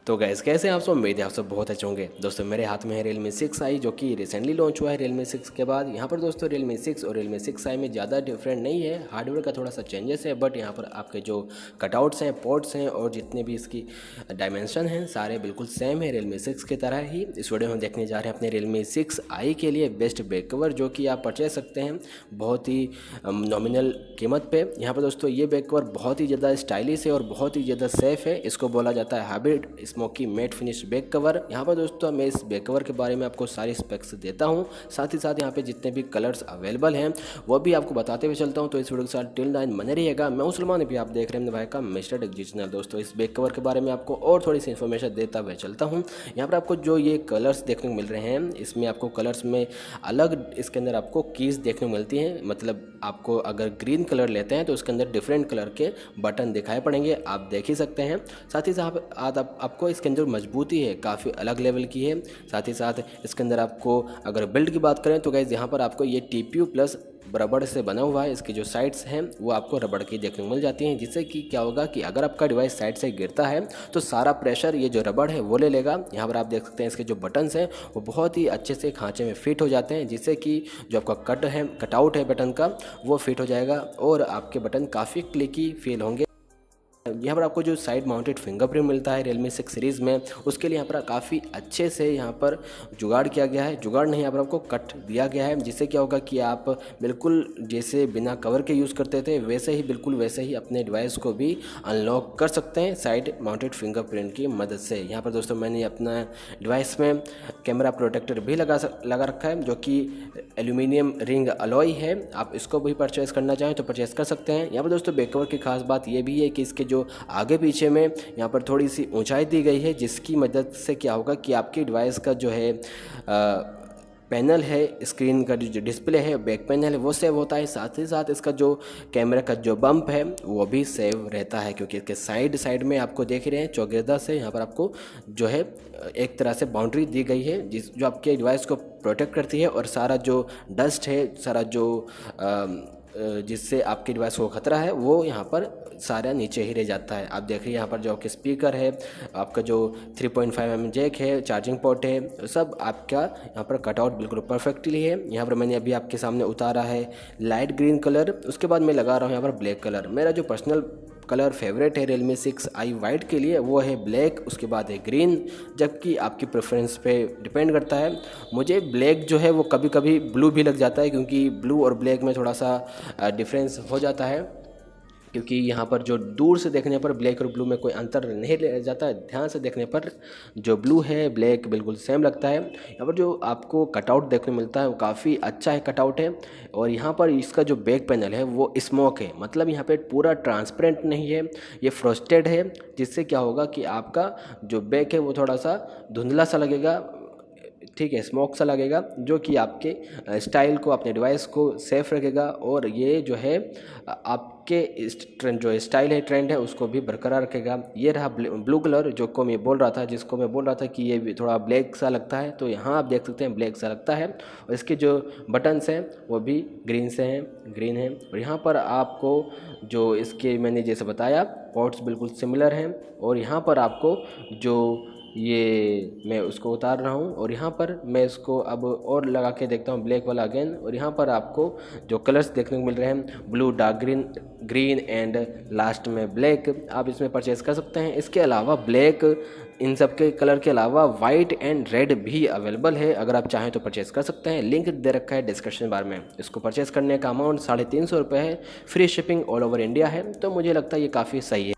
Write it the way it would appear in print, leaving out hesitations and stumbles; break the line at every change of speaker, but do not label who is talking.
तो गैस कैसे हैं आप सब? उम्मीद है आप सब बहुत अच्छे होंगे। दोस्तों मेरे हाथ में है Realme 6i जो कि रिसेंटली लॉन्च हुआ है Realme 6 के बाद। यहाँ पर दोस्तों Realme 6 और Realme 6i में ज़्यादा डिफरेंट नहीं है, हार्डवेयर का थोड़ा सा चेंजेस है, बट यहाँ पर आपके जो कटआउट्स हैं, पोर्ट्स हैं और जितने भी इसकी डायमेंशन हैं सारे बिल्कुल सेम है Realme 6 की तरह ही। इस वीडियो में हम देखने जा रहे हैं अपने Realme 6i के लिए बेस्ट बैक कवर, जो कि आप परचेज सकते हैं बहुत ही नॉमिनल कीमत पे। यहाँ पर दोस्तों ये बैक कवर बहुत ही ज़्यादा स्टाइलिश है और बहुत ही ज़्यादा सेफ है। इसको बोला जाता है hybrid smoky matte finish back cover. यहाँ पर दोस्तों मैं इस बैक कवर के बारे में आपको सारी स्पेक्स देता हूँ, साथ ही साथ यहाँ पे जितने भी कलर्स अवेलेबल हैं वो भी आपको बताते हुए चलता हूँ। तो इस वीडियो के साथ टिल 9 बने रहिएगा। मैं सलमान, भी आप देख रहे हैं भाई का मिस्टर डिजिटल। दोस्तों इस बैक कवर के बारे में आपको और थोड़ी सी इन्फॉर्मेशन देता हुए चलता हूँ। यहाँ पर आपको जो ये कलर्स देखने को मिल रहे हैं, इसमें आपको कलर्स में अलग इसके अंदर आपको कीज देखने को मिलती हैं। मतलब आपको अगर ग्रीन कलर लेते हैं तो उसके अंदर डिफरेंट कलर के बटन दिखाई पड़ेंगे, आप देख ही सकते हैं। साथ ही साथ आपको इसके अंदर मजबूती है, काफ़ी अलग लेवल की है। साथ ही साथ इसके अंदर आपको अगर बिल्ड की बात करें तो गाइस यहाँ पर आपको ये TPU प्लस रबड़ से बना हुआ है। इसकी जो साइड्स हैं वो आपको रबड़ की देखने को मिल जाती हैं, जिससे कि क्या होगा कि अगर आपका डिवाइस साइड से गिरता है तो सारा प्रेशर ये जो रबड़ है वो ले लेगा। यहाँ पर आप देख सकते हैं इसके जो बटन्स हैं वो बहुत ही अच्छे से खांचे में फिट हो जाते हैं, जिससे कि जो आपका कटआउट है बटन का वो फिट हो जाएगा और आपके बटन काफ़ी क्लिकी फील होंगे। यहाँ पर आपको जो साइड माउंटेड फिंगरप्रिंट मिलता है Realme 6 सीरीज़ में, उसके लिए यहाँ पर काफ़ी अच्छे से यहाँ पर जुगाड़ किया गया है। जुगाड़ नहीं, यहाँ पर आपको कट दिया गया है, जिससे क्या होगा कि आप बिल्कुल जैसे बिना कवर के यूज़ करते थे वैसे ही बिल्कुल वैसे ही अपने डिवाइस को भी अनलॉक कर सकते हैं साइड माउंटेड फिंगरप्रिंट की मदद से। यहाँ पर दोस्तों मैंने अपना डिवाइस में कैमरा प्रोटेक्टर भी लगा रखा है, जो कि एल्यूमिनियम रिंग अलॉय है। आप इसको भी परचेज़ करना चाहें तो परचेज़ कर सकते हैं। यहाँ पर दोस्तों बैक कवर की खास बात ये भी है कि इसके जो आगे पीछे में यहाँ पर थोड़ी सी ऊंचाई दी गई है, जिसकी मदद से क्या होगा कि आपकी डिवाइस का जो है पैनल है, स्क्रीन का जो डिस्प्ले है, बैक पैनल है वो सेव होता है। साथ ही साथ इसका जो कैमरा का जो बम्प है वो भी सेव रहता है, क्योंकि इसके साइड में आपको देख रहे हैं चौगिरदा से यहाँ पर आपको जो है एक तरह से बाउंड्री दी गई है जो आपके डिवाइस को प्रोटेक्ट करती है। और सारा जो डस्ट है, सारा जो जिससे आपके डिवाइस को खतरा है वो यहाँ पर सारा नीचे ही रह जाता है। आप देख रहे हैं यहाँ पर जो आपके स्पीकर है, आपका जो 3.5mm जैक है, चार्जिंग पोर्ट है, सब आपका यहाँ पर कटआउट बिल्कुल परफेक्टली है। यहाँ पर मैंने अभी आपके सामने उतारा है लाइट ग्रीन कलर, उसके बाद मैं लगा रहा हूँ यहाँ पर ब्लैक कलर। मेरा जो पर्सनल कलर फेवरेट है Realme 6i वाइट के लिए वो है ब्लैक, उसके बाद है ग्रीन, जबकि आपकी प्रेफरेंस पे डिपेंड करता है। मुझे ब्लैक जो है वो कभी कभी ब्लू भी लग जाता है, क्योंकि ब्लू और ब्लैक में थोड़ा सा डिफरेंस हो जाता है, क्योंकि यहाँ पर जो दूर से देखने पर ब्लैक और ब्लू में कोई अंतर नहीं रह जाता है, ध्यान से देखने पर जो ब्लू है ब्लैक बिल्कुल सेम लगता है। यहाँ पर जो आपको कटआउट देखने मिलता है वो काफ़ी अच्छा है कटआउट है। और यहाँ पर इसका जो बैक पैनल है वो स्मोक है, मतलब यहाँ पे पूरा ट्रांसपेरेंट नहीं है, ये फ्रोस्टेड है, जिससे क्या होगा कि आपका जो बैक है वो थोड़ा सा धुंधला सा लगेगा, ठीक है, स्मोक सा लगेगा, जो कि आपके स्टाइल को, अपने डिवाइस को सेफ रखेगा। और ये जो है आपके ट्रेंड जो स्टाइल है, ट्रेंड है, उसको भी बरकरार रखेगा। ये रहा ब्लू कलर जिसको मैं बोल रहा था कि ये भी थोड़ा ब्लैक सा लगता है, तो यहाँ आप देख सकते हैं ब्लैक सा लगता है। और इसके जो बटन्स हैं वो भी ग्रीन हैं। और यहाँ पर आपको जो इसके मैंने जैसे बताया पोर्ट्स बिल्कुल सिमिलर हैं। और यहाँ पर आपको जो ये मैं उसको उतार रहा हूँ और यहाँ पर मैं इसको अब और लगा के देखता हूँ ब्लैक वाला अगेन। और यहाँ पर आपको जो कलर्स देखने को मिल रहे हैं blue, dark green and last में ब्लैक, आप इसमें परचेज़ कर सकते हैं। इसके अलावा ब्लैक, इन सब के कलर के अलावा वाइट एंड रेड भी अवेलेबल है, अगर आप चाहें तो परचेज़ कर सकते हैं। लिंक दे रखा है डिस्क्रिप्शन बार में। इसको परचेज़ करने का अमाउंट 350 रुपये है, free shipping all over India है, तो मुझे लगता है ये काफ़ी सही है।